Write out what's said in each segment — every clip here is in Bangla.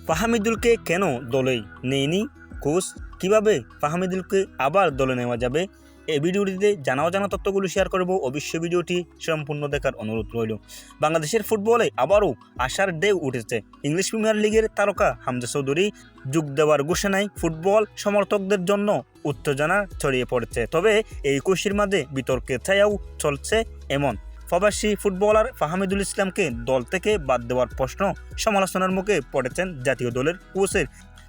ফাহামিদুলকে কেন দলেই নেয়নি কোচ? কিভাবে ফাহামিদুলকে আবার দলে নেওয়া যাবে? এই ভিডিওটিতে জানা অজানা তথ্যগুলো শেয়ার করব। অবশ্যই ভিডিওটি সম্পূর্ণ দেখার অনুরোধ রইল। বাংলাদেশের ফুটবলে আবারও আশার ঢেউ উঠেছে। ইংলিশ প্রিমিয়ার লিগের তারকা হামজা চৌধুরী যোগ দেওয়ার ঘোষণায় ফুটবল সমর্থকদের জন্য উত্তেজনা ছড়িয়ে পড়েছে। তবে এই কোচের মাঝে বিতর্কের ছায়াও চলছে। এমন প্রবাসী ফুটবলার ফাহামিদুল ইসলামকে দল থেকে বাদ দেওয়ার প্রশ্ন সমালোচনার মুখে পড়েছেন জাতীয় দলের কোচের।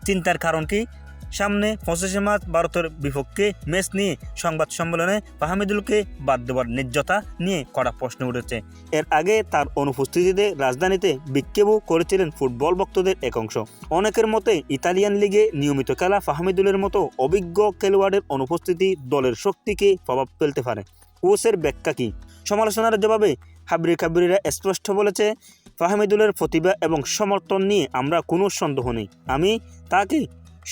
চিন্তার কারণ কি? সামনে 25 মার্চ ভারতের বিপক্ষে ম্যাচ নিয়ে সংবাদ সম্মেলনে ফাহামিদুলকে বাদ দেওয়ার ন্যায্যতা নিয়ে কড়া প্রশ্ন উঠেছে। এর আগে তার অনুপস্থিতিতে রাজধানীতে বিক্ষোভও করেছিলেন ফুটবল ভক্তদের এক অংশ। অনেকের মতে ইতালিয়ান লিগে নিয়মিত খেলা ফাহামিদুলের মতো অভিজ্ঞ খেলোয়াড়ের অনুপস্থিতি দলের শক্তিকে প্রভাব ফেলতে পারে। কোচের ব্যাখ্যা কি? সমালোচনার জবাবে হাবরিরা স্পষ্ট বলেছে, ফাহামিদুলের প্রতিভা এবং সমর্থন নিয়ে আমরা কোনো সন্দেহ নেই। আমি তাকে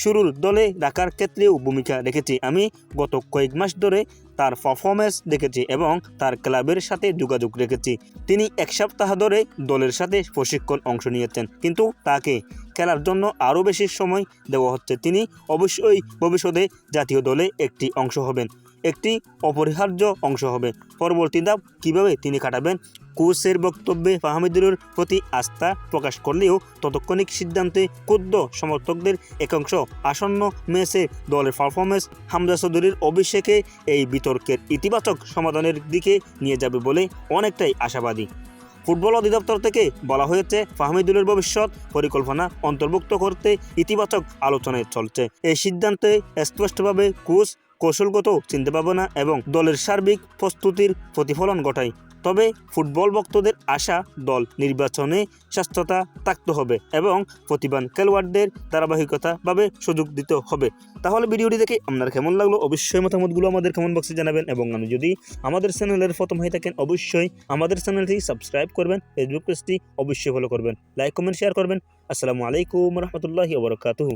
শুরুর দলে রাখার ক্ষেত্রেও ভূমিকা রেখেছি। আমি গত কয়েক মাস ধরে তার পারফরমেন্স দেখেছি এবং তার ক্লাবের সাথে যোগাযোগ রেখেছি। তিনি এক সপ্তাহ ধরে দলের সাথে প্রশিক্ষণ অংশ নিয়েছেন, কিন্তু তাকে খেলার জন্য আরও বেশি সময় দেওয়া হচ্ছে। তিনি অবশ্যই ভবিষ্যতে জাতীয় দলে একটি অংশ হবেন, একটি অপরিহার্য অংশ হবে। পরবর্তী ধাপ কীভাবে তিনি কাটাবেন? কোচের বক্তব্যে ফাহামিদুলের প্রতি আস্থা প্রকাশ করলেও তৎক্ষণিক সিদ্ধান্তে ক্ষুব্ধ সমর্থকদের একাংশ। আসন্ন ম্যাচে দলের পারফরমেন্স হামজা চৌধুরীর অভিষেকে এই বিতর্কের ইতিবাচক সমাধানের দিকে নিয়ে যাবে বলে অনেকটাই আশাবাদী। ফুটবল অধিদপ্তর থেকে বলা হয়েছে, ফাহামিদুলের ভবিষ্যৎ পরিকল্পনা অন্তর্ভুক্ত করতে ইতিবাচক আলোচনায় চলছে। এই সিদ্ধান্তে স্পষ্টভাবে কোচ কৌশলগত চিন্তাভাবনা এবং দলের সার্বিক প্রস্তুতির প্রতিফলন ঘটায়। তবে ফুটবল ভক্তদের আশা, দল নির্বাচনে স্বাস্থ্যতা থাকতে হবে এবং প্রতিভান খেলোয়াড়দের ধারাবাহিকতাভাবে সুযোগ দিতে হবে। তাহলে ভিডিওটি দেখে আপনার কেমন লাগলো অবশ্যই মতামতগুলো আমাদের কমেন্ট বক্সে জানাবেন এবং আপনি যদি আমাদের চ্যানেলের প্রথম হয়ে থাকেন অবশ্যই আমাদের চ্যানেলটি সাবস্ক্রাইব করবেন, ফেসবুক পেজটি অবশ্যই ফলো করবেন, লাইক কমেন্ট শেয়ার করবেন। আসসালামু আলাইকুম রহমতুল্লাহি ওয়া বারাকাতুহু।